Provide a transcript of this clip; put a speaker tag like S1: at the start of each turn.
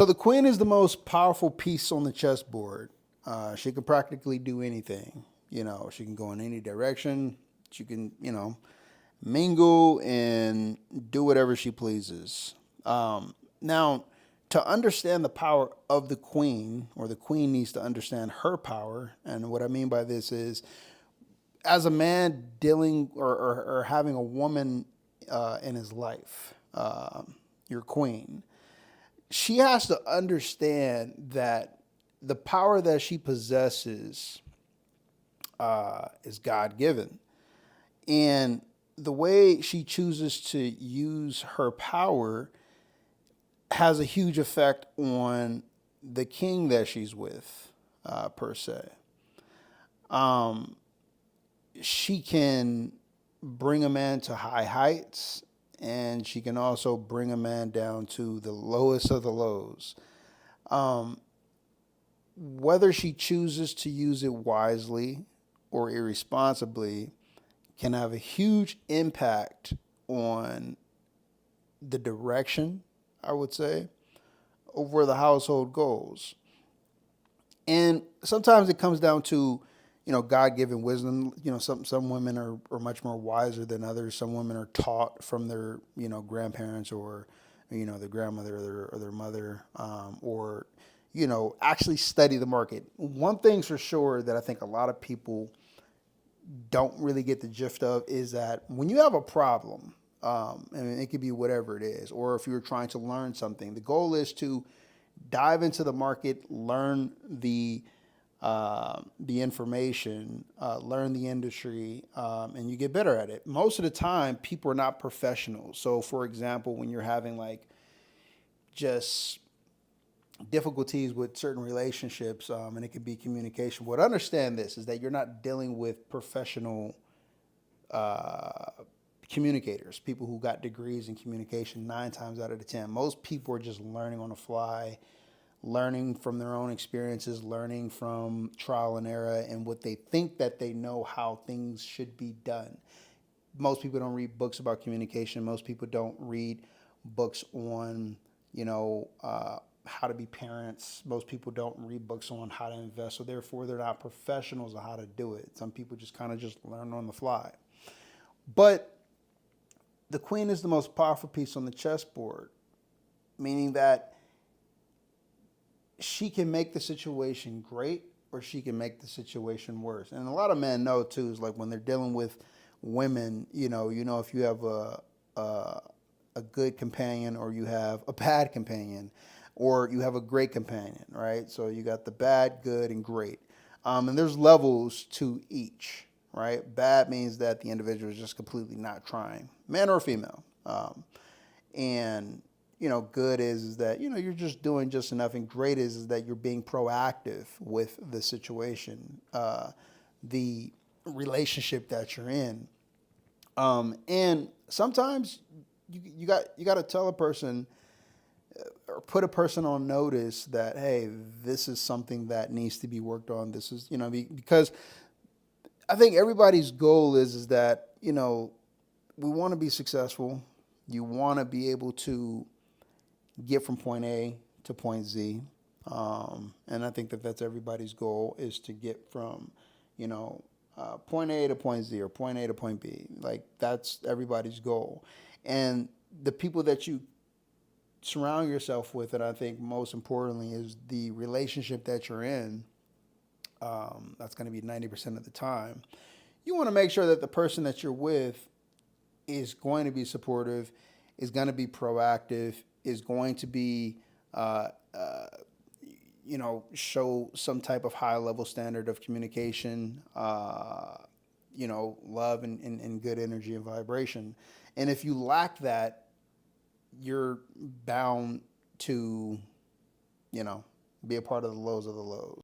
S1: So the queen is the most powerful piece on the chessboard. She can practically do anything. She can go in any direction. She can, mingle and do whatever she pleases. Now, to understand the power of the queen, or the queen needs to understand her power. And what I mean by this is, as a man dealing or having a woman in his life, your queen, she has to understand that the power that she possesses is God given. And the way she chooses to use her power has a huge effect on the king that she's with, per se. Um, she can bring a man to high heights, and she can also bring a man down to the lowest of the lows. Um, Whether she chooses to use it wisely or irresponsibly can have a huge impact on the direction, I would say, of where the household goes. And sometimes it comes down to, God given wisdom. Some women are much more wiser than others. Some women are taught from their, grandparents, or, their grandmother, or their mother, or, actually study the market. One thing's for sure that I think a lot of people don't really get the gist of is that when you have a problem, and it could be whatever it is, or if you're trying to learn something, the goal is to dive into the market, learn the information, learn the industry, and you get better at it. Most of the time, people are not professionals. So, for example, when you're having like just difficulties with certain relationships, and it could be communication. What understand this is that you're not dealing with professional uh, communicators, people who got degrees in communication 9 times out of the 10. Most people are just learning on the fly, learning from their own experiences, learning from trial and error, and what they think that they know how things should be done. Most people don't read books about communication. Most people don't read books on, how to be parents. Most people don't read books on how to invest. So therefore, they're not professionals on how to do it. Some people just kind of just learn on the fly. But the queen is the most powerful piece on the chessboard, meaning that she can make the situation great, or she can make the situation worse. And a lot of men know too, is like when they're dealing with women, if you have a, a good companion, or you have a bad companion, or you have a great companion, right? So you got the bad, good, and great. And there's levels to each, right? Bad means that the individual is just completely not trying, man or female. And good is that you're just doing just enough, and great is that you're being proactive with the situation, the relationship that you're in. And sometimes you got to tell a person, or put a person on notice that, hey, this is something that needs to be worked on. This is, because I think everybody's goal is that we want to be successful. You want to be able to get from point A to point Z. And I think that that's everybody's goal, is to get from, point A to point Z, or point A to point B. Like, that's everybody's goal. And the people that you surround yourself with, and I think most importantly, is the relationship that you're in. That's going to be 90% of the time. You want to make sure that the person that you're with is going to be supportive, is going to be proactive, is going to be, show some type of high level standard of communication, love, and good energy and vibration. And if you lack that, you're bound to, you know, be a part of the lows of the lows.